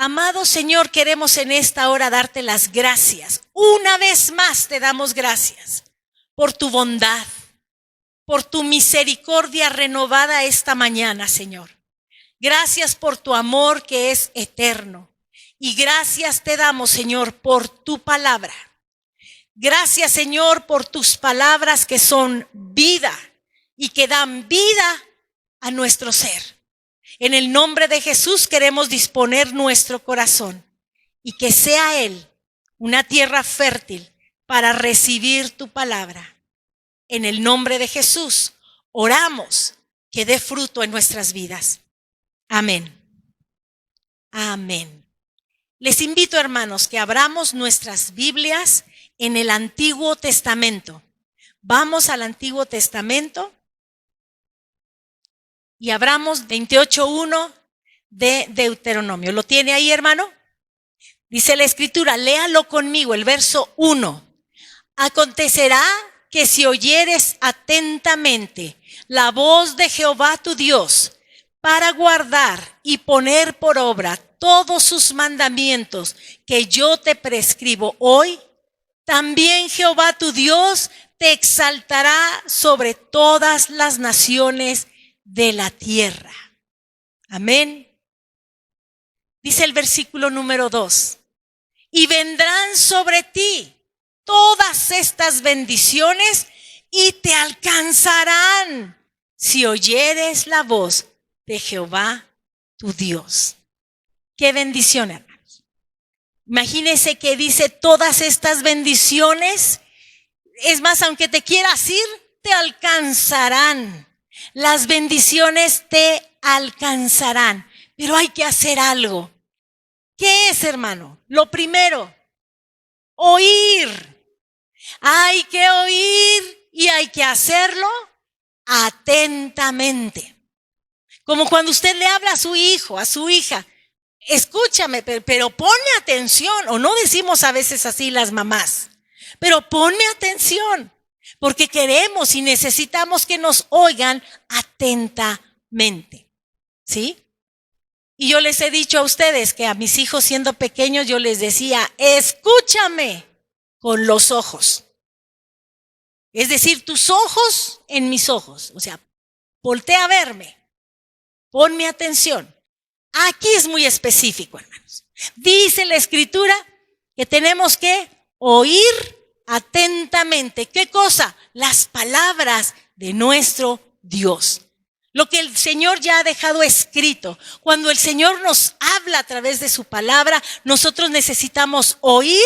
Amado Señor, queremos en esta hora darte las gracias. Una vez más te damos gracias por tu bondad, por tu misericordia renovada esta mañana, Señor. Gracias por tu amor que es eterno. Y gracias te damos, Señor, por tu palabra. Gracias, Señor, por tus palabras que son vida y que dan vida a nuestro ser. En el nombre de Jesús queremos disponer nuestro corazón y que sea Él una tierra fértil para recibir tu palabra. En el nombre de Jesús oramos que dé fruto en nuestras vidas. Amén. Amén. Les invito, hermanos, que abramos nuestras Biblias en el Antiguo Testamento. Vamos al Antiguo Testamento y abramos 28:1 de Deuteronomio. ¿Lo tiene ahí, hermano? Dice la Escritura, léalo conmigo, el verso 1. Acontecerá que si oyeres atentamente la voz de Jehová tu Dios, para guardar y poner por obra todos sus mandamientos que yo te prescribo hoy, también Jehová tu Dios te exaltará sobre todas las naciones de la tierra. Amén. Dice el versículo número 2. Y vendrán sobre ti todas estas bendiciones y te alcanzarán si oyeres la voz de Jehová tu Dios. Qué bendición, hermanos. Imagínense que dice todas estas bendiciones. Es más, aunque te quieras ir, te alcanzarán. Las bendiciones te alcanzarán. Pero hay que hacer algo. ¿Qué es, hermano? Lo primero, oír. Hay que oír y hay que hacerlo atentamente. Como cuando usted le habla a su hijo, a su hija. Escúchame, pero ponme atención. O no decimos a veces así las mamás. Pero ponme atención. Porque queremos y necesitamos que nos oigan atentamente. ¿Sí? Y yo les he dicho a ustedes que a mis hijos siendo pequeños yo les decía, escúchame con los ojos. Es decir, tus ojos en mis ojos. O sea, voltea a verme. Ponme atención. Aquí es muy específico, hermanos. Dice la Escritura que tenemos que oír atentamente. ¿Qué cosa? Las palabras de nuestro Dios. Lo que el Señor ya ha dejado escrito. Cuando el Señor nos habla a través de su palabra, nosotros necesitamos oír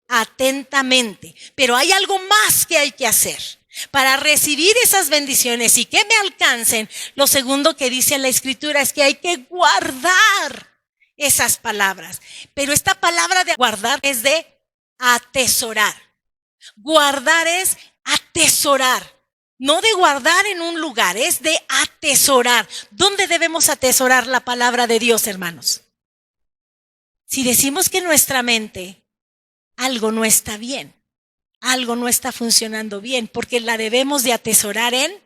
atentamente. Pero hay algo más que hay que hacer. Para recibir esas bendiciones y que me alcancen, lo segundo que dice la Escritura es que hay que guardar esas palabras. Pero esta palabra de guardar es de atesorar. Guardar es atesorar. No de guardar en un lugar, es de atesorar. ¿Dónde debemos atesorar la palabra de Dios, hermanos? Si decimos que en nuestra mente algo no está bien, algo no está funcionando bien, porque la debemos de atesorar en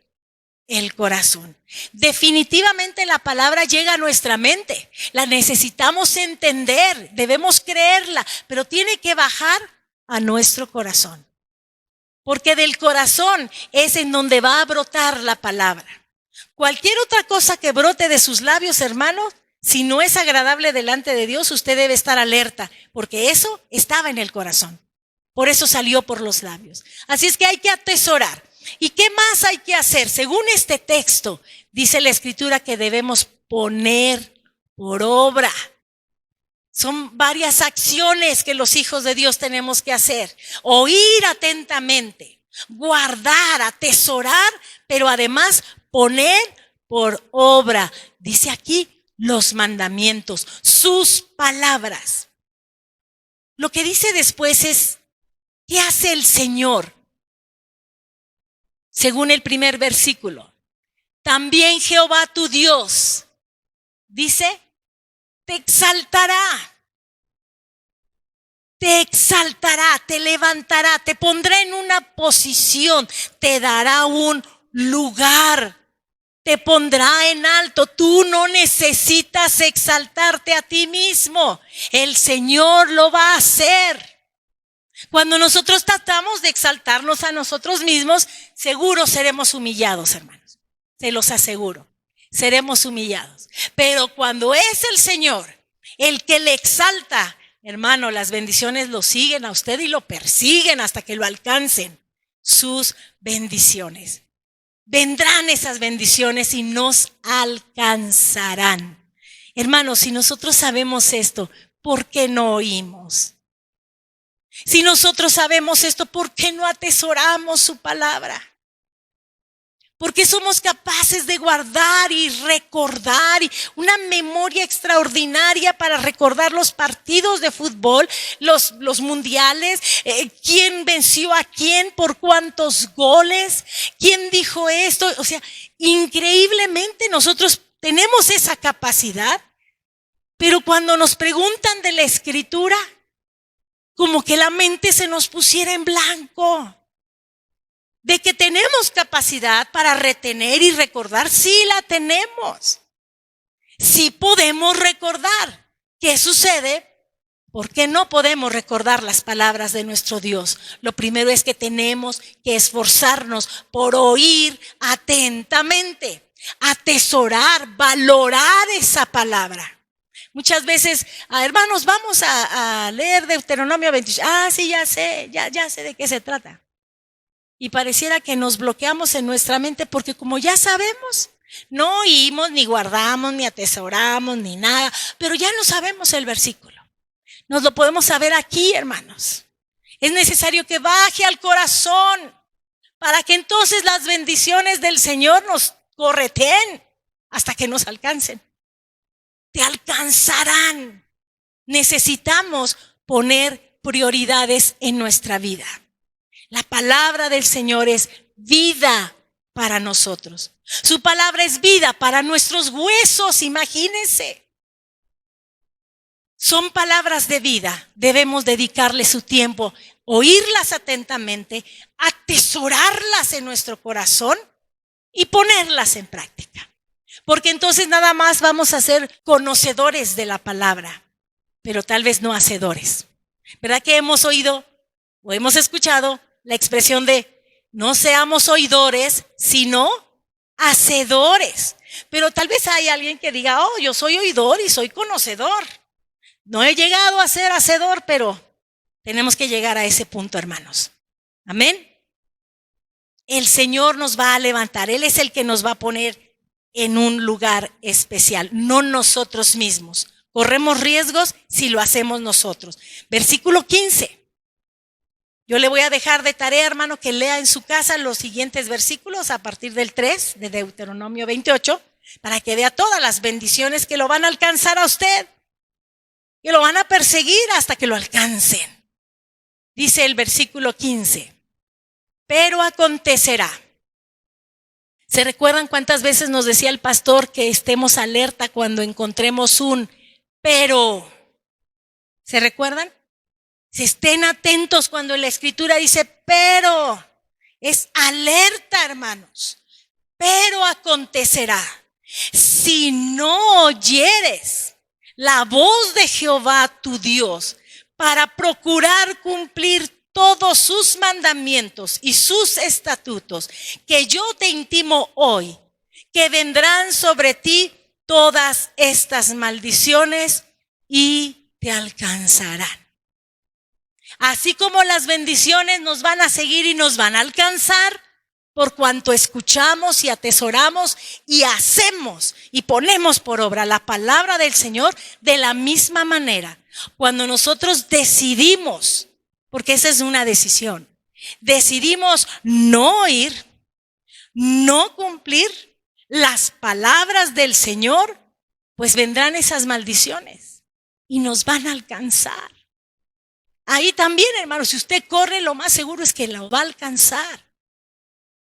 el corazón. Definitivamente la palabra llega a nuestra mente, la necesitamos entender, debemos creerla, pero tiene que bajar a nuestro corazón. Porque del corazón es en donde va a brotar la palabra. Cualquier otra cosa que brote de sus labios, hermanos, si no es agradable delante de Dios, usted debe estar alerta, porque eso estaba en el corazón. Por eso salió por los labios. Así es que hay que atesorar. ¿Y qué más hay que hacer? Según este texto, dice la Escritura que debemos poner por obra. Son varias acciones que los hijos de Dios tenemos que hacer. Oír atentamente, guardar, atesorar, pero además poner por obra. Dice aquí los mandamientos, sus palabras. Lo que dice después es, ¿qué hace el Señor? Según el primer versículo. También Jehová tu Dios, dice, te exaltará, te levantará, te pondrá en una posición, te dará un lugar, te pondrá en alto. Tú no necesitas exaltarte a ti mismo. El Señor lo va a hacer. Cuando nosotros tratamos de exaltarnos a nosotros mismos, seguro seremos humillados, hermanos. Se los aseguro. Seremos humillados. Pero cuando es el Señor el que le exalta, hermano, las bendiciones lo siguen a usted y lo persiguen hasta que lo alcancen. Sus bendiciones. Vendrán esas bendiciones y nos alcanzarán. Hermanos, si nosotros sabemos esto, ¿por qué no oímos? Si nosotros sabemos esto, ¿por qué no atesoramos su palabra? Porque somos capaces de guardar y recordar y una memoria extraordinaria para recordar los partidos de fútbol, los mundiales, quién venció a quién, por cuántos goles, quién dijo esto. O sea, increíblemente nosotros tenemos esa capacidad, pero cuando nos preguntan de la Escritura, como que la mente se nos pusiera en blanco. De que tenemos capacidad para retener y recordar, sí la tenemos. Sí podemos recordar. ¿Qué sucede? ¿Por qué no podemos recordar las palabras de nuestro Dios? Lo primero es que tenemos que esforzarnos por oír atentamente, atesorar, valorar esa palabra. Muchas veces, hermanos, vamos a leer Deuteronomio 28. Sí, ya sé de qué se trata. Y pareciera que nos bloqueamos en nuestra mente porque como ya sabemos, no oímos, ni guardamos, ni atesoramos, ni nada, pero ya no sabemos el versículo. Nos lo podemos saber aquí, hermanos. Es necesario que baje al corazón para que entonces las bendiciones del Señor nos correteen hasta que nos alcancen. Te alcanzarán. Necesitamos poner prioridades en nuestra vida. La palabra del Señor es vida para nosotros. Su palabra es vida para nuestros huesos, imagínense. Son palabras de vida. Debemos dedicarle su tiempo, oírlas atentamente, atesorarlas en nuestro corazón y ponerlas en práctica. Porque entonces nada más vamos a ser conocedores de la palabra, pero tal vez no hacedores. ¿Verdad que hemos oído o hemos escuchado la expresión de no seamos oidores, sino hacedores? Pero tal vez hay alguien que diga, yo soy oidor y soy conocedor. No he llegado a ser hacedor, pero tenemos que llegar a ese punto, hermanos. Amén. El Señor nos va a levantar. Él es el que nos va a poner en un lugar especial, no nosotros mismos. Corremos riesgos si lo hacemos nosotros. Versículo 15. Yo le voy a dejar de tarea, hermano, que lea en su casa los siguientes versículos a partir del 3 de Deuteronomio 28, para que vea todas las bendiciones que lo van a alcanzar a usted, que lo van a perseguir hasta que lo alcancen. Dice el versículo 15, pero acontecerá. ¿Se recuerdan cuántas veces nos decía el pastor que estemos alerta cuando encontremos un pero? ¿Se recuerdan? Se estén atentos cuando la Escritura dice pero. Es alerta, hermanos. Pero acontecerá, si no oyeres la voz de Jehová tu Dios para procurar cumplir todos sus mandamientos y sus estatutos que yo te intimo hoy, que vendrán sobre ti todas estas maldiciones y te alcanzarán. Así como las bendiciones nos van a seguir y nos van a alcanzar, por cuanto escuchamos y atesoramos y hacemos y ponemos por obra la palabra del Señor, de la misma manera, cuando nosotros decidimos, porque esa es una decisión, decidimos no oír, no cumplir las palabras del Señor, pues vendrán esas maldiciones y nos van a alcanzar. Ahí también, hermano, si usted corre, lo más seguro es que lo va a alcanzar.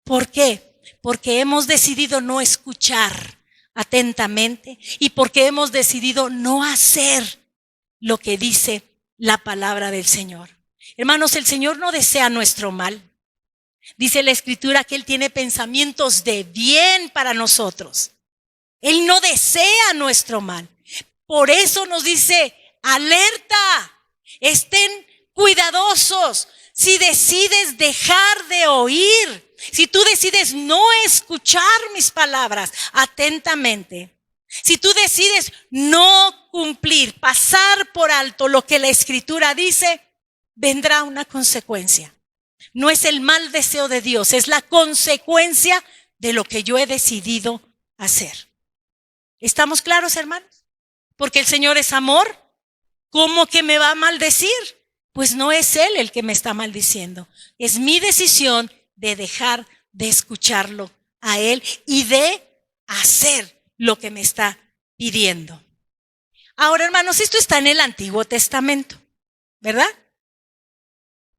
¿Por qué? Porque hemos decidido no escuchar atentamente y porque hemos decidido no hacer lo que dice la palabra del Señor. Hermanos, el Señor no desea nuestro mal. Dice la Escritura que Él tiene pensamientos de bien para nosotros. Él no desea nuestro mal. Por eso nos dice, alerta, estén cuidadosos. Si decides dejar de oír, si tú decides no escuchar mis palabras atentamente, si tú decides no cumplir, pasar por alto lo que la Escritura dice, vendrá una consecuencia. No es el mal deseo de Dios, es la consecuencia de lo que yo he decidido hacer. ¿Estamos claros, hermanos? Porque el Señor es amor. ¿Cómo que me va a maldecir? Pues no es Él el que me está maldiciendo. Es mi decisión de dejar de escucharlo a Él y de hacer lo que me está pidiendo. Ahora, hermanos, esto está en el Antiguo Testamento, ¿verdad?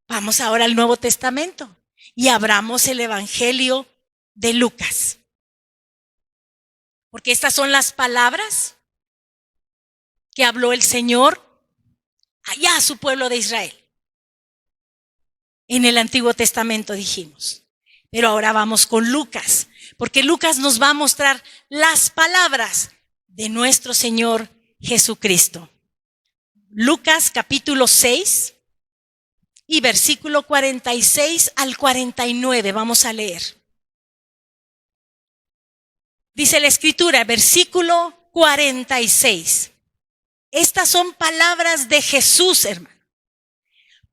Vamos ahora al Nuevo Testamento y abramos el Evangelio de Lucas. Porque estas son las palabras que habló el Señor allá a su pueblo de Israel. En el Antiguo Testamento dijimos. Pero ahora vamos con Lucas, porque Lucas nos va a mostrar las palabras de nuestro Señor Jesucristo. Lucas capítulo 6 y versículo 46 al 49, vamos a leer. Dice la Escritura, versículo 46. Estas son palabras de Jesús, hermano.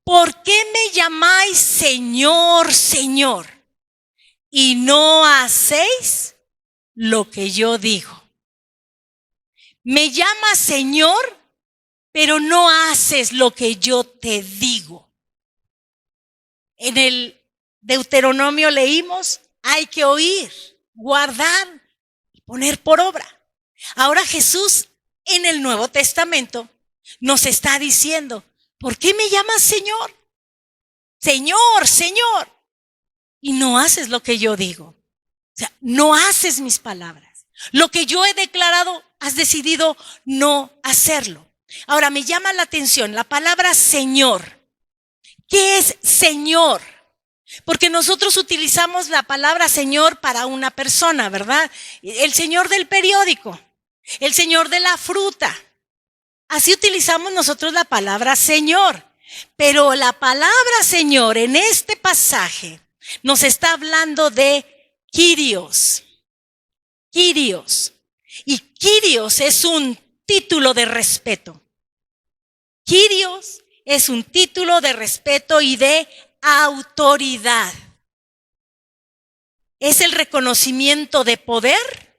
¿Por qué me llamáis Señor, Señor, y no hacéis lo que yo digo? Me llamas Señor, pero no haces lo que yo te digo. En el Deuteronomio leímos, hay que oír, guardar y poner por obra. Ahora Jesús en el Nuevo Testamento nos está diciendo, ¿por qué me llamas Señor? Señor, Señor. Y no haces lo que yo digo. O sea, no haces mis palabras. Lo que yo he declarado, has decidido no hacerlo. Ahora me llama la atención la palabra Señor. ¿Qué es Señor? Porque nosotros utilizamos la palabra Señor para una persona, ¿verdad? El señor del periódico, el señor de la fruta. Así utilizamos nosotros la palabra Señor. Pero la palabra Señor en este pasaje nos está hablando de Kyrios. Kyrios. Y Kyrios es un título de respeto. Kyrios es un título de respeto y de autoridad. Es el reconocimiento de poder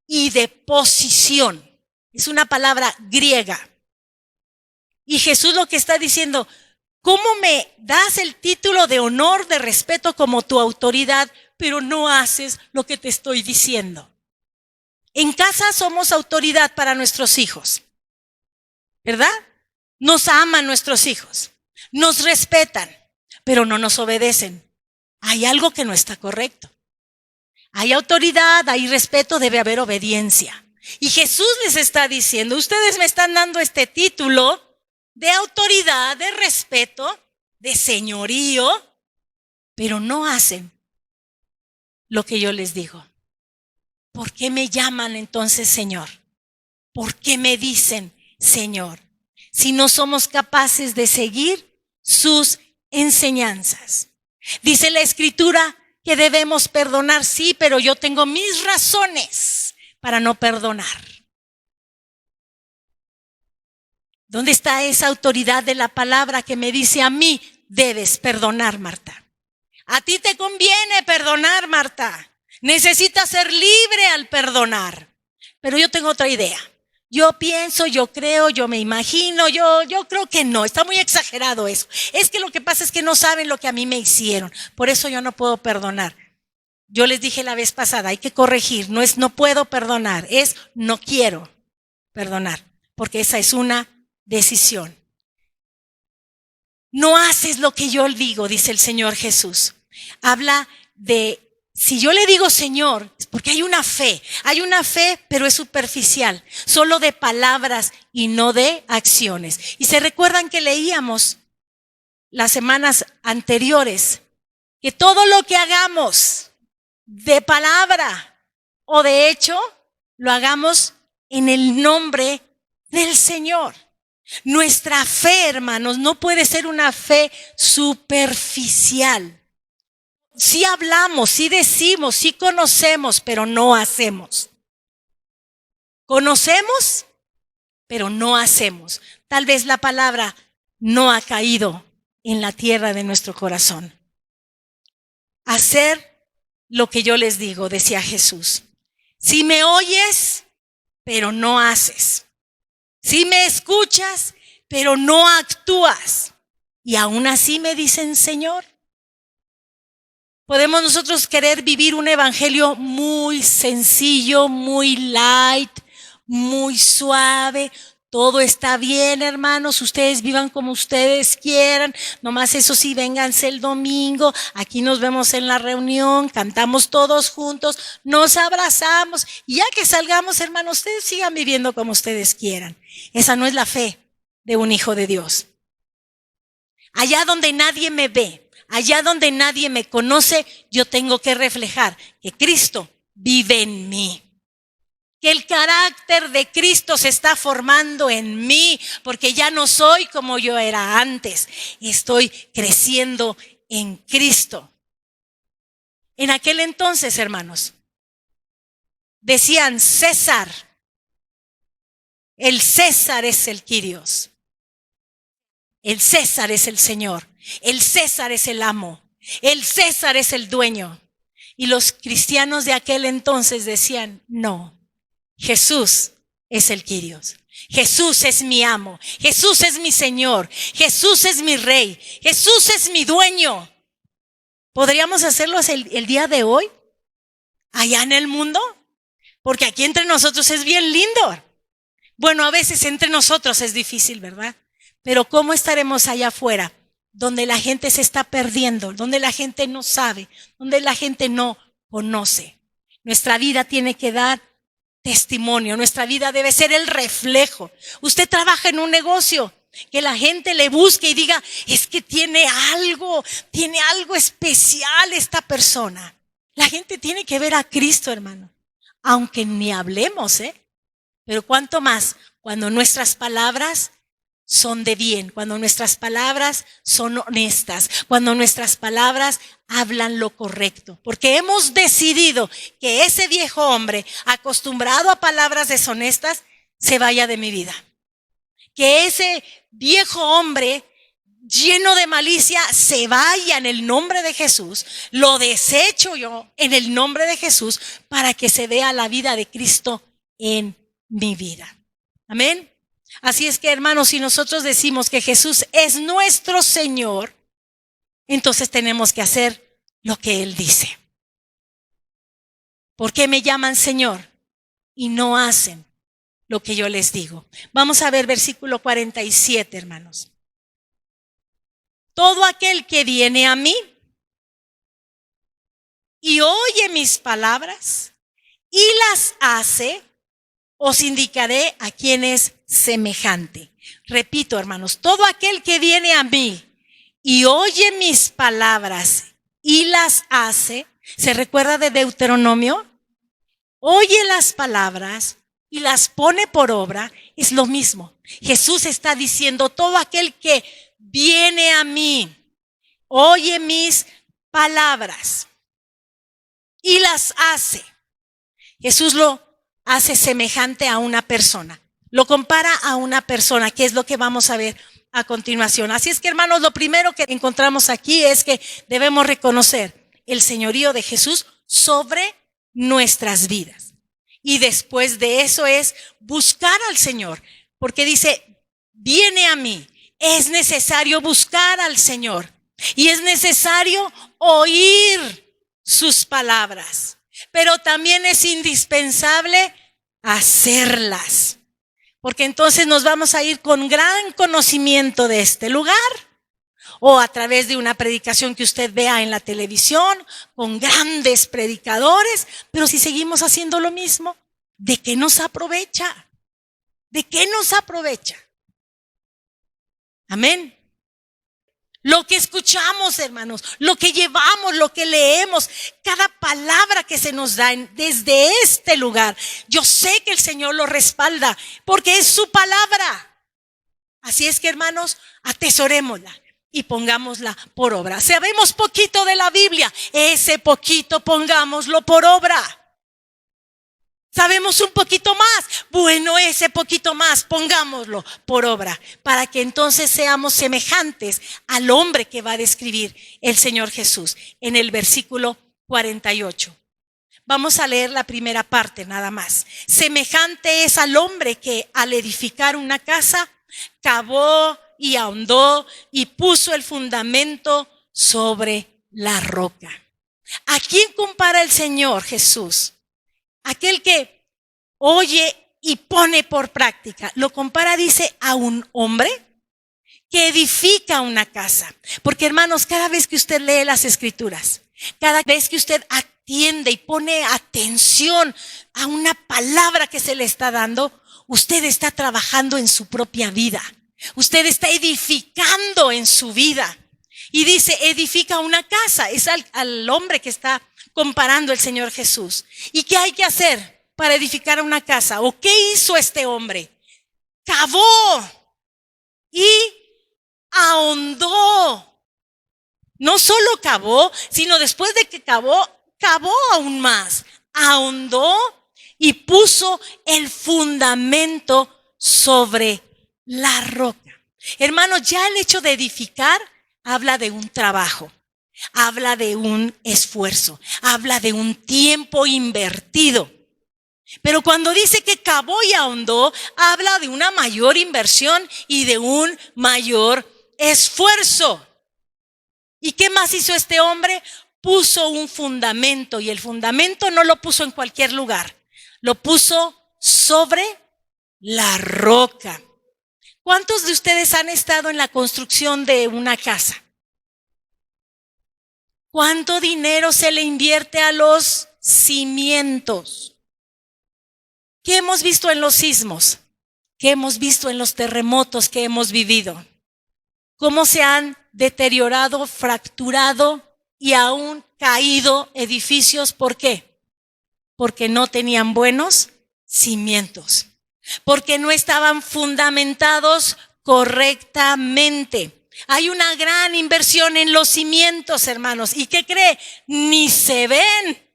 y de posición. Es una palabra griega. Y Jesús lo que está diciendo, ¿cómo me das el título de honor, de respeto como tu autoridad, pero no haces lo que te estoy diciendo? En casa somos autoridad para nuestros hijos, ¿verdad? Nos aman nuestros hijos, nos respetan, pero no nos obedecen. Hay algo que no está correcto. Hay autoridad, hay respeto, debe haber obediencia. Y Jesús les está diciendo, ustedes me están dando este título de autoridad, de respeto, de señorío, pero no hacen lo que yo les digo. ¿Por qué me llaman entonces Señor? ¿Por qué me dicen Señor? Si no somos capaces de seguir sus enseñanzas. Dice la Escritura que debemos perdonar, sí, pero yo tengo mis razones para no perdonar. ¿Dónde está esa autoridad de la palabra que me dice a mí, debes perdonar, Marta? A ti te conviene perdonar, Marta. Necesitas ser libre al perdonar. Pero yo tengo otra idea. Yo pienso, yo creo, yo me imagino, yo creo que no. Está muy exagerado eso. Es que lo que pasa es que no saben lo que a mí me hicieron. Por eso yo no puedo perdonar. Yo les dije la vez pasada, hay que corregir. No es no puedo perdonar, es no quiero perdonar. Porque esa es una decisión. No haces lo que yo digo, dice el Señor Jesús. Habla de, si yo le digo Señor, es porque hay una fe, pero es superficial, solo de palabras y no de acciones. Y se recuerdan que leíamos las semanas anteriores que todo lo que hagamos de palabra o de hecho, lo hagamos en el nombre del Señor. Nuestra fe, hermanos, no puede ser una fe superficial. Sí hablamos, sí decimos, sí conocemos, pero no hacemos. Conocemos, pero no hacemos. Tal vez la palabra no ha caído en la tierra de nuestro corazón. Hacer lo que yo les digo, decía Jesús. Si me oyes, pero no haces. Si me escuchas, pero no actúas. Y aún así me dicen, Señor. Podemos nosotros querer vivir un evangelio muy sencillo, muy light, muy suave. Todo está bien, hermanos, ustedes vivan como ustedes quieran, nomás eso sí, vénganse el domingo, aquí nos vemos en la reunión, cantamos todos juntos, nos abrazamos, y ya que salgamos, hermanos, ustedes sigan viviendo como ustedes quieran. Esa no es la fe de un hijo de Dios. Allá donde nadie me ve, allá donde nadie me conoce, yo tengo que reflejar que Cristo vive en mí. Que el carácter de Cristo se está formando en mí, porque ya no soy como yo era antes. Estoy creciendo en Cristo. En aquel entonces, hermanos, decían César. El César es el Kyrios. El César es el Señor. El César es el amo. El César es el dueño. Y los cristianos de aquel entonces decían, no. Jesús es el Kyrios. Jesús es mi amo. Jesús es mi Señor. Jesús es mi Rey. Jesús es mi dueño. ¿Podríamos hacerlo el día de hoy? Allá en el mundo. Porque aquí entre nosotros es bien lindo. Bueno, a veces entre nosotros es difícil, ¿verdad? Pero ¿cómo estaremos allá afuera? Donde la gente se está perdiendo, donde la gente no sabe, donde la gente no conoce. Nuestra vida tiene que dar testimonio, nuestra vida debe ser el reflejo. Usted trabaja en un negocio, que la gente le busque y diga, es que tiene algo especial esta persona. La gente tiene que ver a Cristo, hermano, aunque ni hablemos, pero cuánto más cuando nuestras palabras son de bien, cuando nuestras palabras son honestas, cuando nuestras palabras hablan lo correcto. Porque hemos decidido que ese viejo hombre acostumbrado a palabras deshonestas se vaya de mi vida. Que ese viejo hombre lleno de malicia se vaya en el nombre de Jesús. Lo desecho yo en el nombre de Jesús para que se vea la vida de Cristo en mi vida. Amén. Así es que, hermanos, si nosotros decimos que Jesús es nuestro Señor, entonces tenemos que hacer lo que Él dice. ¿Por qué me llaman Señor y no hacen lo que yo les digo? Vamos a ver versículo 47, hermanos. Todo aquel que viene a mí y oye mis palabras y las hace, os indicaré a quién es semejante. Repito, hermanos, todo aquel que viene a mí y oye mis palabras y las hace, ¿se recuerda de Deuteronomio? Oye las palabras y las pone por obra, es lo mismo. Jesús está diciendo, todo aquel que viene a mí, oye mis palabras y las hace. Jesús lo hace semejante a una persona. Lo compara a una persona, que es lo que vamos a ver a continuación. Así es que, hermanos, lo primero que encontramos aquí es que debemos reconocer el señorío de Jesús sobre nuestras vidas. Y después de eso es buscar al Señor, porque dice, viene a mí. Es necesario buscar al Señor y es necesario oír sus palabras. Pero también es indispensable hacerlas. Porque entonces nos vamos a ir con gran conocimiento de este lugar. O a través de una predicación que usted vea en la televisión, con grandes predicadores. Pero si seguimos haciendo lo mismo, ¿de qué nos aprovecha? ¿De qué nos aprovecha? Amén. Lo que escuchamos, hermanos, lo que llevamos, lo que leemos, cada palabra que se nos da desde este lugar, yo sé que el Señor lo respalda porque es su palabra. Así es que, hermanos, atesorémosla y pongámosla por obra. Sabemos poquito de la Biblia, ese poquito pongámoslo por obra. Sabemos un poquito más, bueno, ese poquito más pongámoslo por obra, para que entonces seamos semejantes al hombre que va a describir el Señor Jesús en el versículo 48. Vamos a leer la primera parte nada más. Semejante es al hombre que al edificar una casa, cavó y ahondó y puso el fundamento sobre la roca. ¿A quién compara el Señor Jesús? Aquel que oye y pone por práctica. Lo compara, dice, a un hombre que edifica una casa. Porque, hermanos, cada vez que usted lee las Escrituras, cada vez que usted atiende y pone atención a una palabra que se le está dando, usted está trabajando en su propia vida. Usted está edificando en su vida. Y dice, edifica una casa. Es al hombre que está comparando el Señor Jesús. ¿Y qué hay que hacer para edificar una casa? ¿O qué hizo este hombre? Cavó y ahondó. No solo cavó, sino después de que cavó aún más. Ahondó y puso el fundamento sobre la roca. Hermanos, ya el hecho de edificar habla de un trabajo. Habla de un esfuerzo, habla de un tiempo invertido. Pero cuando dice que cavó y ahondó, habla de una mayor inversión y de un mayor esfuerzo. ¿Y qué más hizo este hombre? Puso un fundamento, y el fundamento no lo puso en cualquier lugar, lo puso sobre la roca. ¿Cuántos de ustedes han estado en la construcción de una casa? ¿Cuánto dinero se le invierte a los cimientos? ¿Qué hemos visto en los sismos? ¿Qué hemos visto en los terremotos que hemos vivido? ¿Cómo se han deteriorado, fracturado y aún caído edificios? ¿Por qué? Porque no tenían buenos cimientos. Porque no estaban fundamentados correctamente. Hay una gran inversión en los cimientos, hermanos. ¿Y qué cree? Ni se ven.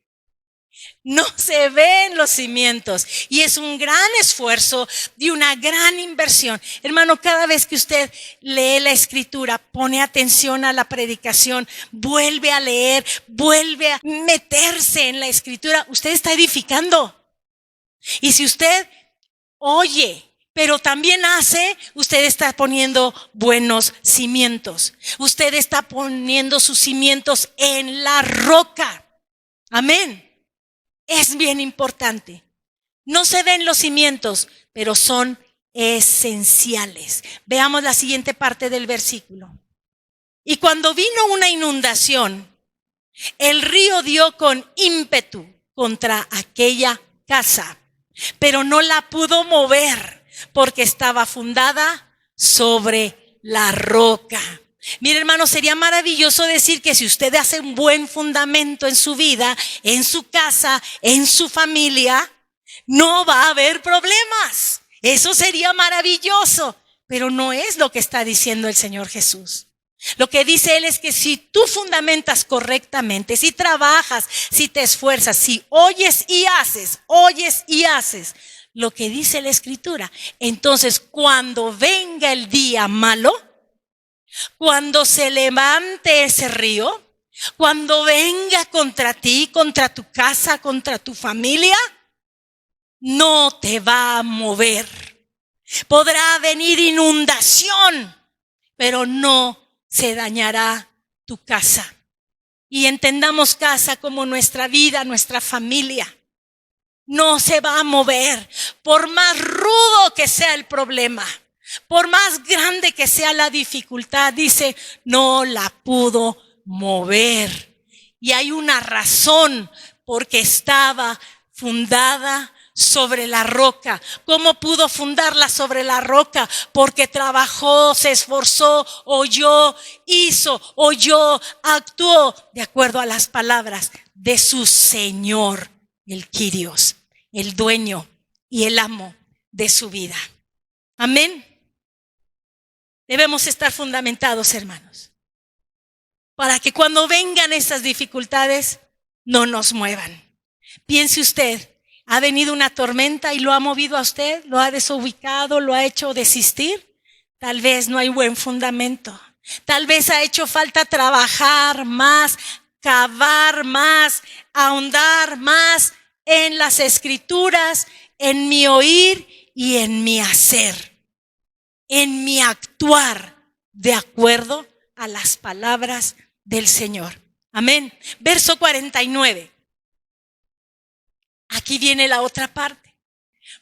No se ven los cimientos. Y es un gran esfuerzo y una gran inversión. Hermano, cada vez que usted lee la Escritura, pone atención a la predicación, vuelve a leer, vuelve a meterse en la Escritura, usted está edificando. Y si usted oye, pero también hace, usted está poniendo buenos cimientos. Usted está poniendo sus cimientos en la roca. Amén. Es bien importante. No se ven los cimientos, pero son esenciales. Veamos la siguiente parte del versículo. Y cuando vino una inundación, el río dio con ímpetu contra aquella casa, pero no la pudo mover, porque estaba fundada sobre la roca. Mire, hermano, sería maravilloso decir que si usted hace un buen fundamento en su vida, en su casa, en su familia, no va a haber problemas. Eso sería maravilloso, pero no es lo que está diciendo el Señor Jesús. Lo que dice Él es que si tú fundamentas correctamente, si trabajas, si te esfuerzas, si oyes y haces lo que dice la Escritura, entonces cuando venga el día malo, cuando se levante ese río, cuando venga contra ti, contra tu casa, contra tu familia, no te va a mover. Podrá venir inundación, pero no se dañará tu casa. Y entendamos casa como nuestra vida, nuestra familia. No se va a mover, por más rudo que sea el problema, por más grande que sea la dificultad. Dice, no la pudo mover. Y hay una razón, porque estaba fundada sobre la roca. ¿Cómo pudo fundarla sobre la roca? Porque trabajó, se esforzó, oyó, actuó de acuerdo a las palabras de su Señor, el Kyrios, el dueño y el amo de su vida. Amén. Debemos estar fundamentados, hermanos, para que cuando vengan estas dificultades no nos muevan. Piense usted, ¿ha venido una tormenta y lo ha movido a usted? ¿Lo ha desubicado? ¿Lo ha hecho desistir? Tal vez no hay buen fundamento. Tal vez ha hecho falta trabajar más, cavar más, ahondar más en las Escrituras, en mi oír y en mi hacer, en mi actuar de acuerdo a las palabras del Señor. Amén. Verso 49. Aquí viene la otra parte.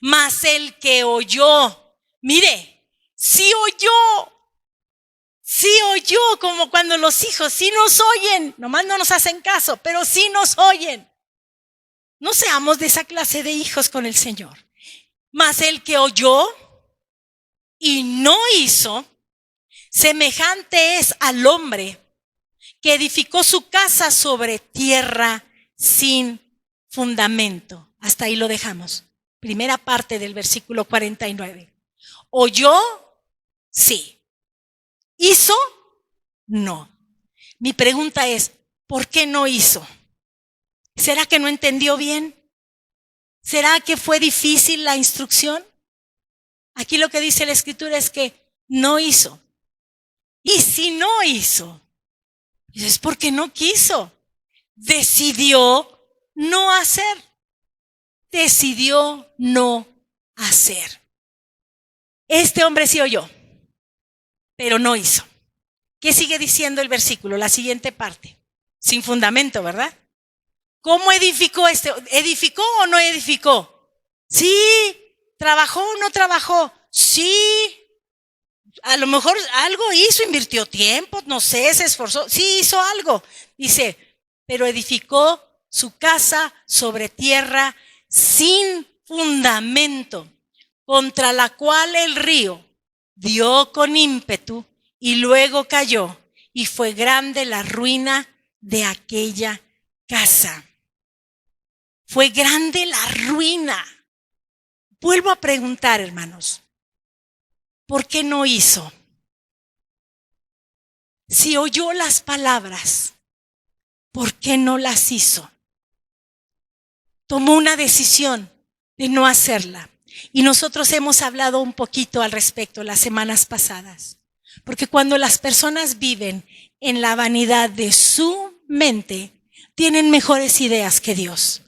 Mas el que oyó, mire, sí oyó, como cuando los hijos sí nos oyen, nomás no nos hacen caso, pero sí nos oyen. No seamos de esa clase de hijos con el Señor. Mas el que oyó y no hizo, semejante es al hombre que edificó su casa sobre tierra sin fundamento. Hasta ahí lo dejamos. Primera parte del versículo 49. ¿Oyó? Sí. ¿Hizo? No. Mi pregunta es, ¿por qué no hizo? ¿Será que no entendió bien? ¿Será que fue difícil la instrucción? Aquí lo que dice la Escritura es que no hizo. Y si no hizo, es porque no quiso. Decidió no hacer. Decidió no hacer. Este hombre sí oyó, pero no hizo. ¿Qué sigue diciendo el versículo? La siguiente parte. Sin fundamento, ¿verdad? ¿Cómo edificó este? ¿Edificó o no edificó? Sí. ¿Trabajó o no trabajó? Sí. A lo mejor algo hizo, invirtió tiempo, no sé, se esforzó. Sí, hizo algo. Dice, pero edificó su casa sobre tierra sin fundamento, contra la cual el río dio con ímpetu y luego cayó, y fue grande la ruina de aquella casa. Fue grande la ruina. Vuelvo a preguntar, hermanos, ¿por qué no hizo? Si oyó las palabras, ¿por qué no las hizo? Tomó una decisión de no hacerla. Y nosotros hemos hablado un poquito al respecto las semanas pasadas. Porque cuando las personas viven en la vanidad de su mente, tienen mejores ideas que Dios.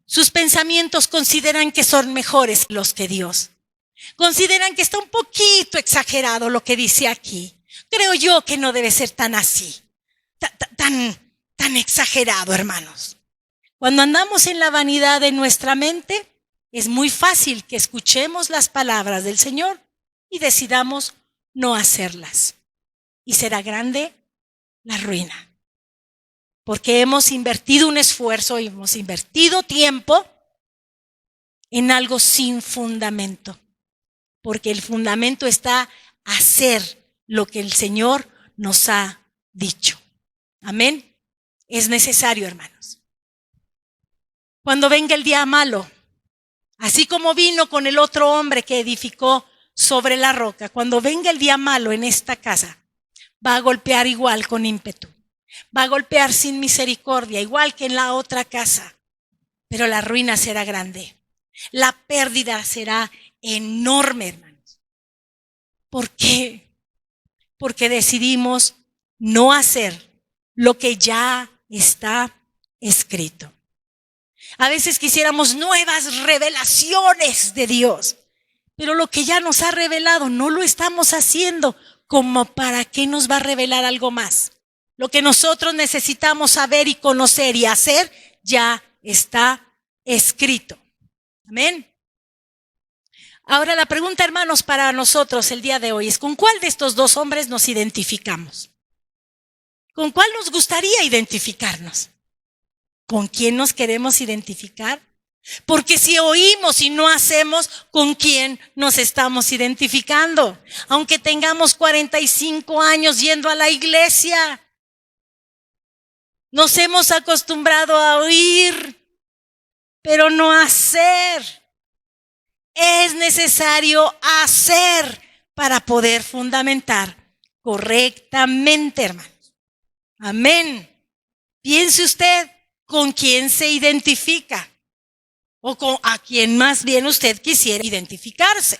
Sus pensamientos consideran que son mejores los que Dios. Consideran que está un poquito exagerado lo que dice aquí. Creo yo que no debe ser tan así, tan exagerado, hermanos. Cuando andamos en la vanidad de nuestra mente, es muy fácil que escuchemos las palabras del Señor y decidamos no hacerlas. Y será grande la ruina. Porque hemos invertido un esfuerzo, hemos invertido tiempo en algo sin fundamento. Porque el fundamento está hacer lo que el Señor nos ha dicho. Amén. Es necesario, hermanos. Cuando venga el día malo, así como vino con el otro hombre que edificó sobre la roca, cuando venga el día malo en esta casa, va a golpear igual con ímpetu. Va a golpear sin misericordia, igual que en la otra casa. Pero la ruina será grande. La pérdida será enorme, hermanos. ¿Por qué? Porque decidimos no hacer lo que ya está escrito. A veces quisiéramos nuevas revelaciones de Dios, pero lo que ya nos ha revelado no lo estamos haciendo. ¿Como para qué nos va a revelar algo más? Lo que nosotros necesitamos saber y conocer y hacer ya está escrito. Amén. Ahora la pregunta, hermanos, para nosotros el día de hoy es: ¿con cuál de estos dos hombres nos identificamos? ¿Con cuál nos gustaría identificarnos? ¿Con quién nos queremos identificar? Porque si oímos y no hacemos, ¿con quién nos estamos identificando? Aunque tengamos 45 años yendo a la iglesia, nos hemos acostumbrado a oír, pero no hacer. Es necesario hacer para poder fundamentar correctamente, hermanos. Amén. Piense usted con quién se identifica o con a quién más bien usted quisiera identificarse.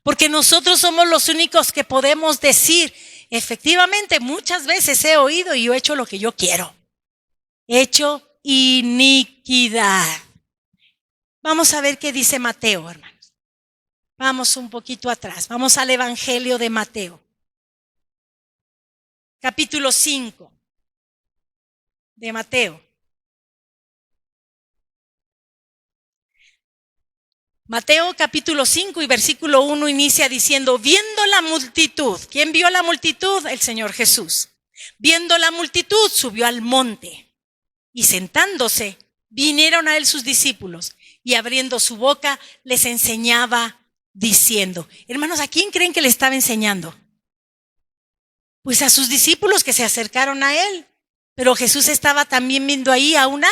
Porque nosotros somos los únicos que podemos decir, efectivamente, muchas veces he oído y yo he hecho lo que yo quiero. He hecho iniquidad. Vamos a ver qué dice Mateo, hermanos. Vamos un poquito atrás. Vamos al Evangelio de Mateo. Capítulo 5 de Mateo. Mateo capítulo 5 y versículo 1 inicia diciendo, viendo la multitud. ¿Quién vio la multitud? El Señor Jesús. Viendo la multitud, subió al monte y sentándose, vinieron a él sus discípulos y abriendo su boca les enseñaba diciendo. Hermanos, ¿a quién creen que le estaba enseñando? Pues a sus discípulos que se acercaron a él. Pero Jesús estaba también viendo ahí a una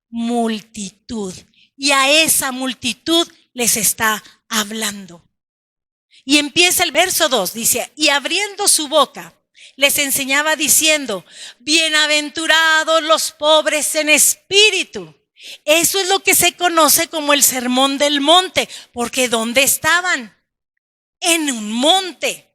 multitud. Y a esa multitud les está hablando. Y empieza el verso 2, dice, y abriendo su boca, les enseñaba diciendo, bienaventurados los pobres en espíritu. Eso es lo que se conoce como el sermón del monte, porque ¿dónde estaban? En un monte.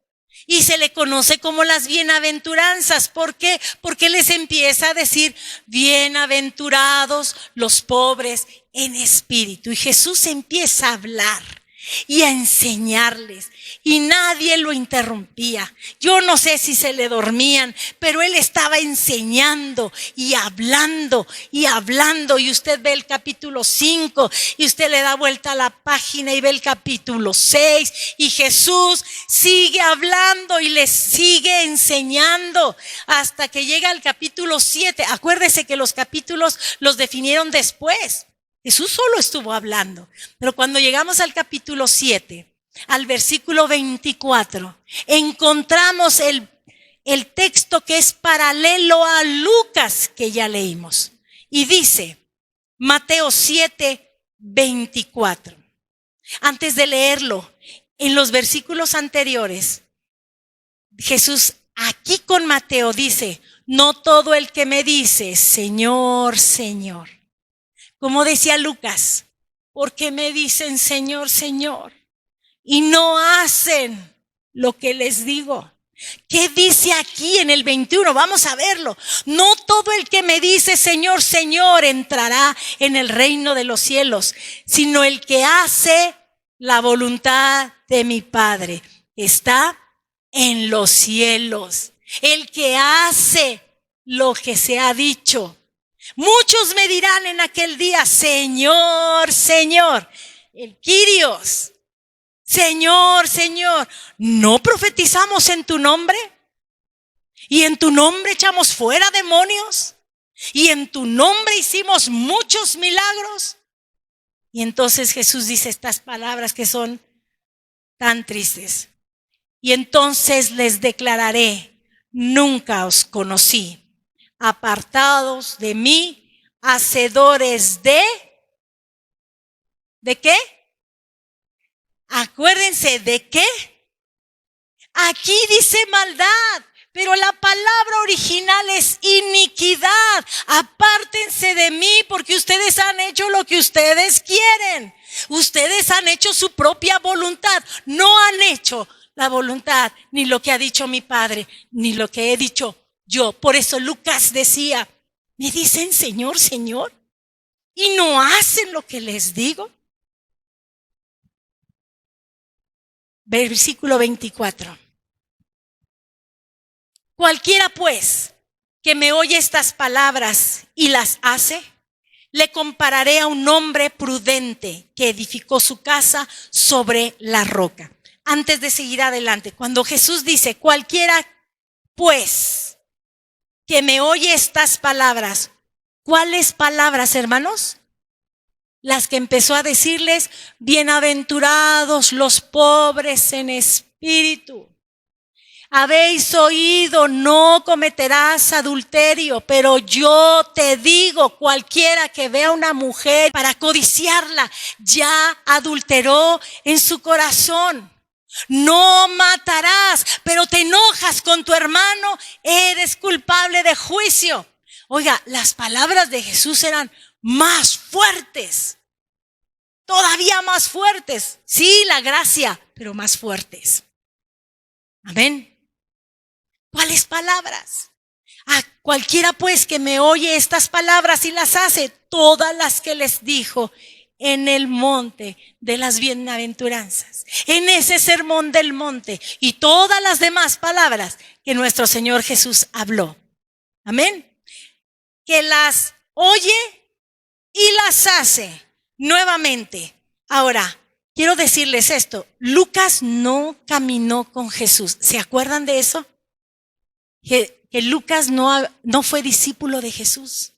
Y se le conoce como las bienaventuranzas. ¿Por qué? Porque les empieza a decir, bienaventurados los pobres en espíritu. Y Jesús empieza a hablar y a enseñarles. Y nadie lo interrumpía. Yo no sé si se le dormían, pero él estaba enseñando y hablando y hablando. Y usted ve el capítulo 5 y usted le da vuelta a la página y ve el capítulo 6. Y Jesús sigue hablando y les sigue enseñando hasta que llega al capítulo 7. Acuérdese que los capítulos los definieron después. Jesús solo estuvo hablando. Pero cuando llegamos al capítulo 7, al versículo 24, encontramos el texto que es paralelo a Lucas que ya leímos. Y dice, Mateo 7, 24. Antes de leerlo, en los versículos anteriores, Jesús aquí con Mateo dice, no todo el que me dice, Señor, Señor. Como decía Lucas, ¿por qué me dicen Señor, Señor? Y no hacen lo que les digo. ¿Qué dice aquí en el 21? Vamos a verlo. No todo el que me dice Señor, Señor entrará en el reino de los cielos, sino el que hace la voluntad de mi Padre. Está en los cielos. El que hace lo que se ha dicho. Muchos me dirán en aquel día, Señor, Señor, el Kyrios. Señor, Señor, ¿no profetizamos en tu nombre? ¿Y en tu nombre echamos fuera demonios? ¿Y en tu nombre hicimos muchos milagros? Y entonces Jesús dice estas palabras que son tan tristes. Y entonces les declararé, nunca os conocí. Apartados de mí, hacedores ¿de qué? Acuérdense, ¿de qué? Aquí dice maldad, pero la palabra original es iniquidad. Apártense de mí porque ustedes han hecho lo que ustedes quieren. Ustedes han hecho su propia voluntad. No han hecho la voluntad, ni lo que ha dicho mi Padre, ni lo que he dicho yo. Por eso Lucas decía, me dicen Señor, Señor, y no hacen lo que les digo. Versículo 24. Cualquiera pues que me oye estas palabras y las hace, le compararé a un hombre prudente que edificó su casa sobre la roca. Antes de seguir adelante, cuando Jesús dice, cualquiera pues que me oye estas palabras, ¿cuáles palabras, hermanos? las que empezó a decirles, bienaventurados los pobres en espíritu. Habéis oído, no cometerás adulterio, pero yo te digo, cualquiera que vea a una mujer para codiciarla, ya adulteró en su corazón. No matarás, pero te enojas con tu hermano, eres culpable de juicio. Oiga, las palabras de Jesús eran más fuertes, todavía más fuertes. Sí, la gracia, pero más fuertes. Amén. ¿Cuáles palabras? A cualquiera pues que me oye estas palabras y las hace, todas las que les dijo en el monte de las bienaventuranzas, en ese sermón del monte y todas las demás palabras que nuestro Señor Jesús habló. Amén. Que las oye y las hace nuevamente. Ahora, quiero decirles esto. Lucas no caminó con Jesús. ¿Se acuerdan de eso? Que Lucas no fue discípulo de Jesús,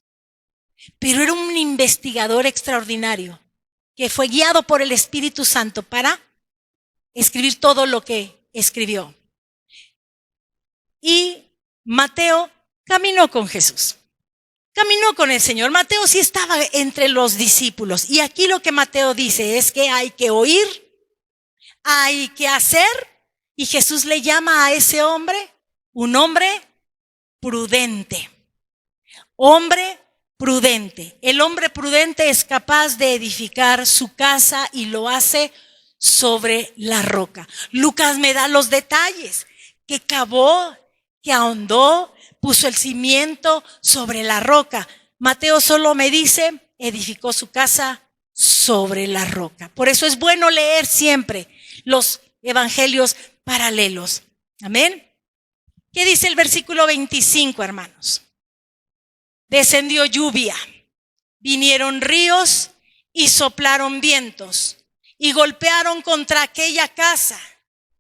pero era un investigador extraordinario que fue guiado por el Espíritu Santo para escribir todo lo que escribió. Y Mateo caminó con Jesús. Caminó con el Señor. Mateo sí estaba entre los discípulos. Y aquí lo que Mateo dice es que hay que oír, hay que hacer. Y Jesús le llama a ese hombre un hombre prudente. Hombre prudente. El hombre prudente es capaz de edificar su casa y lo hace sobre la roca. Lucas me da los detalles. Que cavó, que ahondó, puso el cimiento sobre la roca. Mateo solo me dice, edificó su casa sobre la roca. Por eso es bueno leer siempre los evangelios paralelos. Amén. ¿Qué dice el versículo 25, hermanos? Descendió lluvia, vinieron ríos y soplaron vientos y golpearon contra aquella casa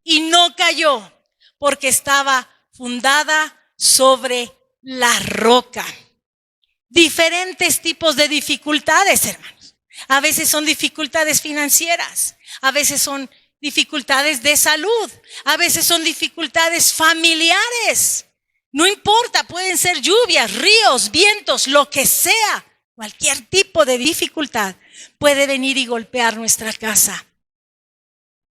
y no cayó porque estaba fundada sobre la roca. Diferentes tipos de dificultades, hermanos. A veces son dificultades financieras, a veces son dificultades de salud, a veces son dificultades familiares. No importa, pueden ser lluvias, ríos, vientos, lo que sea. Cualquier tipo de dificultad puede venir y golpear nuestra casa.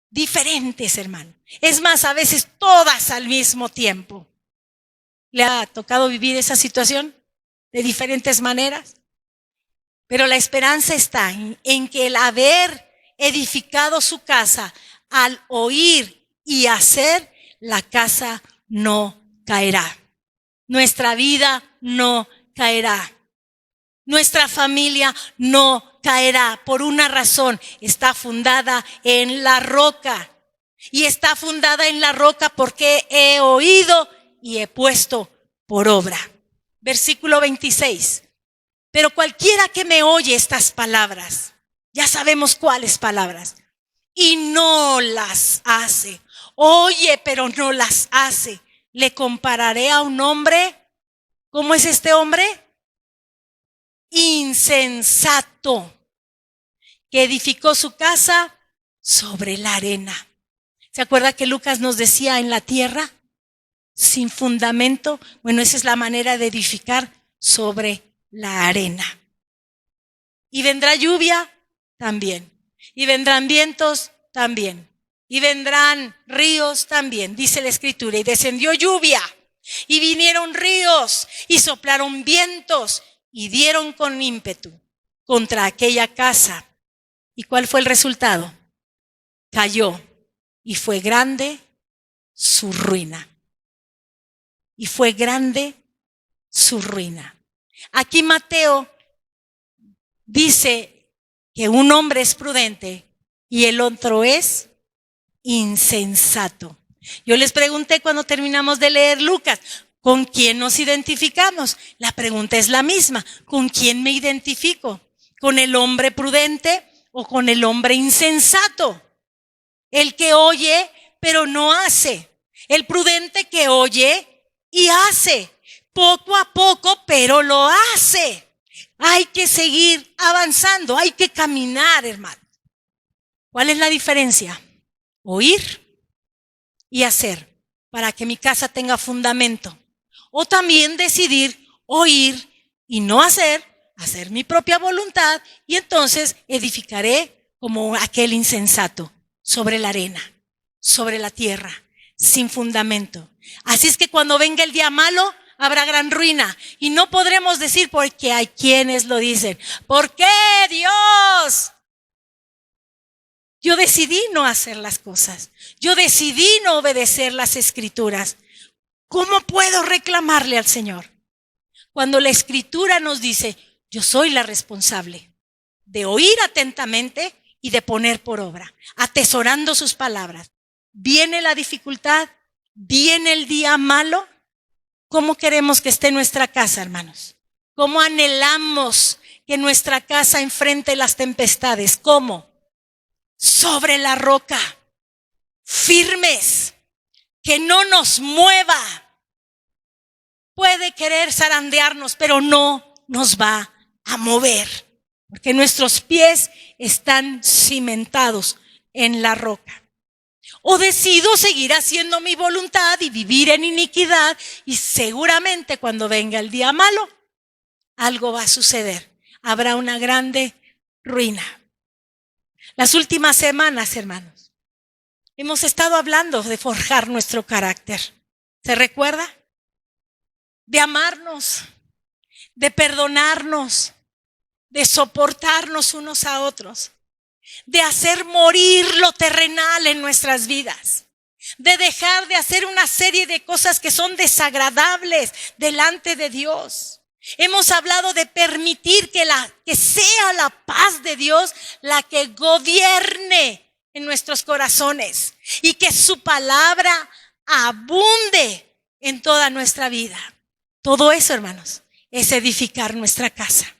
Diferentes, hermano. Es más, a veces todas al mismo tiempo. ¿Le ha tocado vivir esa situación de diferentes maneras? Pero la esperanza está en que el haber edificado su casa, al oír y hacer, la casa no caerá. Nuestra vida no caerá. Nuestra familia no caerá por una razón. Está fundada en la roca. Y está fundada en la roca porque he oído y he puesto por obra. Versículo 26. Pero cualquiera que me oye estas palabras, ya sabemos cuáles palabras, y no las hace. Oye, pero no las hace. Le compararé a un hombre. ¿Cómo es este hombre? Insensato, que edificó su casa sobre la arena. ¿Se acuerda que Lucas nos decía en la tierra? Sin fundamento. Bueno, esa es la manera de edificar sobre la arena. Y vendrá lluvia también. Y vendrán vientos también. Y vendrán ríos también, dice la Escritura. Y descendió lluvia. Y vinieron ríos. Y soplaron vientos. Y dieron con ímpetu contra aquella casa. ¿Y cuál fue el resultado? Cayó. Y fue grande su ruina. Y fue grande su ruina. Aquí Mateo dice que un hombre es prudente y el otro es insensato. Yo les pregunté cuando terminamos de leer Lucas, ¿con quién nos identificamos? La pregunta es la misma. ¿Con quién me identifico? ¿Con el hombre prudente o con el hombre insensato? El que oye pero no hace. El prudente que oye y hace. Poco a poco, pero lo hace. Hay que seguir avanzando, hay que caminar, hermano. ¿Cuál es la diferencia? Oír y hacer para que mi casa tenga fundamento. O también decidir oír y no hacer mi propia voluntad, y entonces edificaré como aquel insensato sobre la arena, sobre la tierra, sin fundamento. Así es que cuando venga el día malo, habrá gran ruina. Y no podremos decir, porque hay quienes lo dicen, ¿por qué, Dios? Yo decidí no hacer las cosas. Yo decidí no obedecer las escrituras. ¿Cómo puedo reclamarle al Señor? Cuando la escritura nos dice, yo soy la responsable de oír atentamente y de poner por obra, atesorando sus palabras. Viene la dificultad, viene el día malo. ¿Cómo queremos que esté nuestra casa, hermanos? ¿Cómo anhelamos que nuestra casa enfrente las tempestades? ¿Cómo? Sobre la roca, firmes, que no nos mueva. Puede querer zarandearnos, pero no nos va a mover, porque nuestros pies están cimentados en la roca. O decido seguir haciendo mi voluntad y vivir en iniquidad, y seguramente cuando venga el día malo, algo va a suceder. Habrá una grande ruina. Las últimas semanas, hermanos, hemos estado hablando de forjar nuestro carácter. ¿Se recuerda? De amarnos, de perdonarnos, de soportarnos unos a otros, de hacer morir lo terrenal en nuestras vidas, de dejar de hacer una serie de cosas que son desagradables delante de Dios. Hemos hablado de permitir que sea la paz de Dios la que gobierne en nuestros corazones y que su palabra abunde en toda nuestra vida. Todo eso, hermanos, es edificar nuestra casa.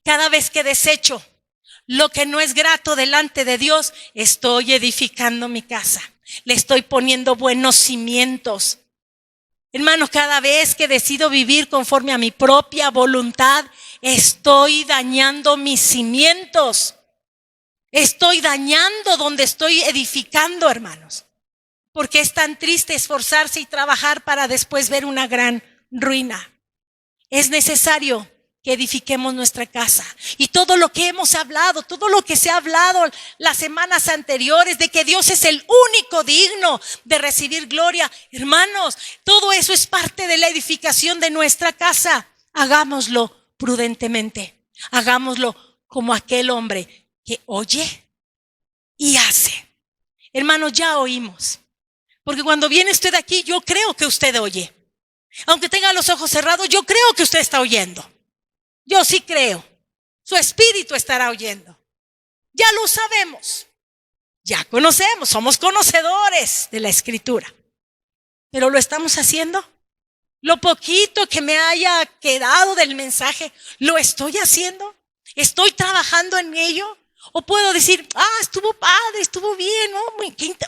Cada vez que desecho lo que no es grato delante de Dios, estoy edificando mi casa. Le estoy poniendo buenos cimientos. Hermanos, cada vez que decido vivir conforme a mi propia voluntad, estoy dañando mis cimientos. Estoy dañando donde estoy edificando, hermanos. Porque es tan triste esforzarse y trabajar para después ver una gran ruina. Es necesario que edifiquemos nuestra casa. Y todo lo que hemos hablado, todo lo que se ha hablado las semanas anteriores, de que Dios es el único digno de recibir gloria. Hermanos, todo eso es parte de la edificación de nuestra casa. Hagámoslo prudentemente. Hagámoslo como aquel hombre que oye y hace. Hermanos, ya oímos. Porque cuando viene usted aquí, yo creo que usted oye. Aunque tenga los ojos cerrados, yo creo que usted está oyendo. Yo sí creo. Su espíritu estará oyendo. Ya lo sabemos. Ya conocemos. Somos conocedores de la escritura. ¿Pero lo estamos haciendo? Lo poquito que me haya quedado del mensaje, ¿lo estoy haciendo? ¿Estoy trabajando en ello? ¿O puedo decir, estuvo padre, estuvo bien?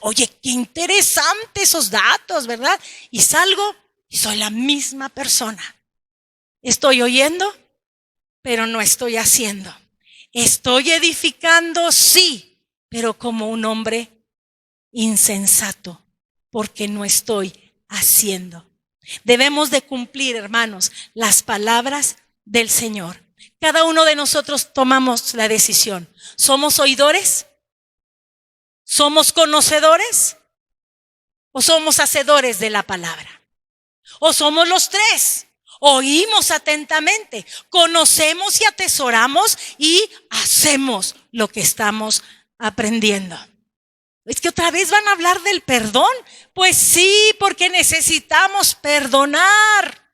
Oye, qué interesante esos datos, ¿verdad? Y salgo y soy la misma persona. Estoy oyendo, pero no estoy haciendo. Estoy edificando, sí, pero como un hombre insensato, porque no estoy haciendo. Debemos de cumplir, hermanos, las palabras del Señor. Cada uno de nosotros tomamos la decisión. ¿Somos oidores? ¿Somos conocedores? ¿O somos hacedores de la palabra? ¿O somos los tres? Oímos atentamente, conocemos y atesoramos y hacemos lo que estamos aprendiendo. ¿Es que otra vez van a hablar del perdón? Pues sí, porque necesitamos perdonar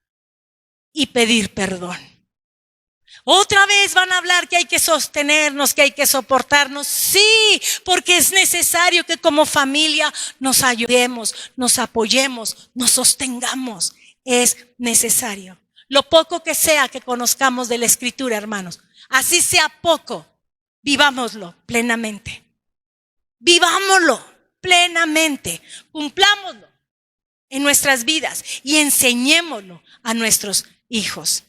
y pedir perdón. Otra vez van a hablar que hay que sostenernos, que hay que soportarnos. Sí, porque es necesario que como familia nos ayudemos, nos apoyemos, nos sostengamos. Es necesario. Lo poco que sea que conozcamos de la Escritura, hermanos, así sea poco, vivámoslo plenamente. Vivámoslo plenamente, cumplámoslo en nuestras vidas y enseñémoslo a nuestros hijos.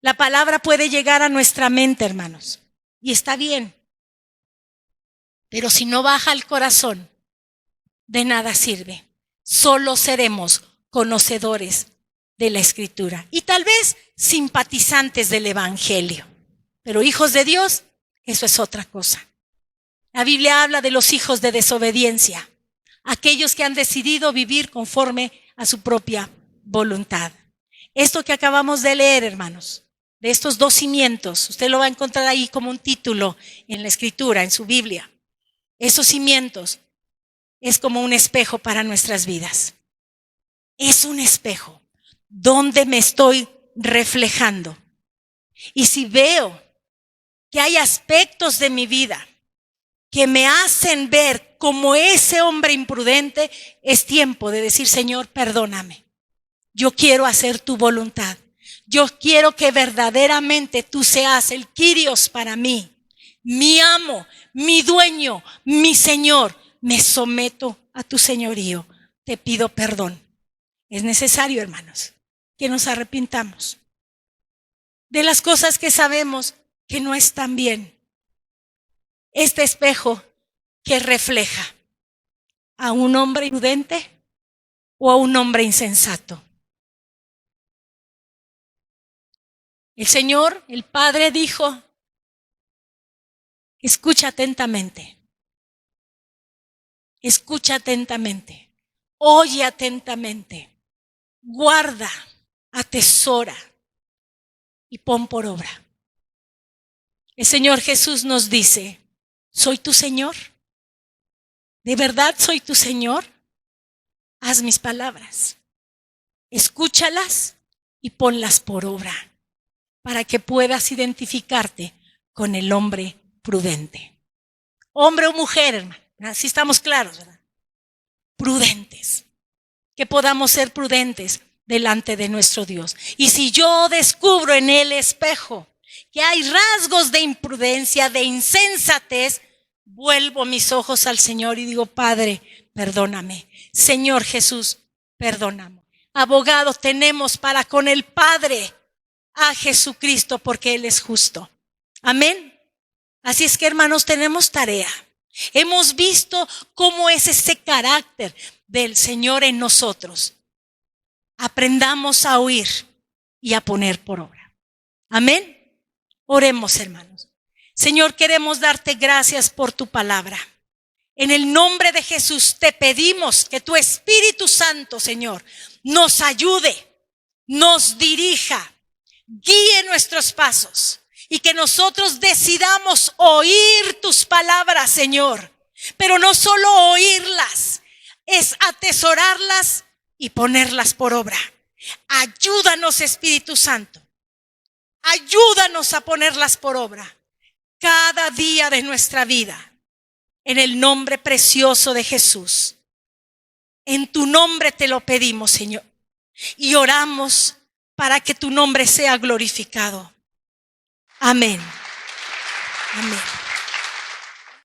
La palabra puede llegar a nuestra mente, hermanos, y está bien. Pero si no baja al corazón, de nada sirve. Solo seremos conocedores de la Escritura y tal vez simpatizantes del Evangelio. Pero hijos de Dios, eso es otra cosa. La Biblia habla de los hijos de desobediencia, aquellos que han decidido vivir conforme a su propia voluntad. Esto que acabamos de leer, hermanos, de estos dos cimientos, usted lo va a encontrar ahí como un título en la Escritura, en su Biblia. Esos cimientos es como un espejo para nuestras vidas. Es un espejo donde me estoy reflejando. Y si veo que hay aspectos de mi vida que me hacen ver como ese hombre imprudente, es tiempo de decir, Señor, perdóname. Yo quiero hacer tu voluntad. Yo quiero que verdaderamente tú seas el Kyrios para mí, mi amo, mi dueño, mi Señor. Me someto a tu señorío. Te pido perdón. Es necesario, hermanos, que nos arrepintamos de las cosas que sabemos que no están bien. Este espejo que refleja a un hombre prudente o a un hombre insensato. El Señor, el Padre, dijo, escucha atentamente, oye atentamente, guarda, atesora y pon por obra. El Señor Jesús nos dice, ¿soy tu Señor? ¿De verdad soy tu Señor? Haz mis palabras, escúchalas y ponlas por obra, para que puedas identificarte con el hombre prudente. Hombre o mujer, hermano, así estamos claros, ¿verdad? Prudentes, que podamos ser prudentes delante de nuestro Dios. Y si yo descubro en el espejo que hay rasgos de imprudencia, de insensatez, vuelvo mis ojos al Señor y digo, Padre, perdóname. Señor Jesús, perdóname. Abogado tenemos para con el Padre a Jesucristo, porque Él es justo. Amén. Así es que, hermanos, tenemos tarea. Hemos visto cómo es ese carácter del Señor en nosotros. Aprendamos a oír y a poner por obra. Amén. Oremos, hermanos. Señor, queremos darte gracias por tu palabra. En el nombre de Jesús te pedimos que tu Espíritu Santo, Señor, nos ayude, nos dirija, guíe nuestros pasos y que nosotros decidamos oír tus palabras, Señor. Pero no solo oírlas, es atesorarlas y ponerlas por obra. Ayúdanos, Espíritu Santo. Ayúdanos a ponerlas por obra cada día de nuestra vida. En el nombre precioso de Jesús. En tu nombre te lo pedimos, Señor. Y oramos para que tu nombre sea glorificado. Amén. Amén.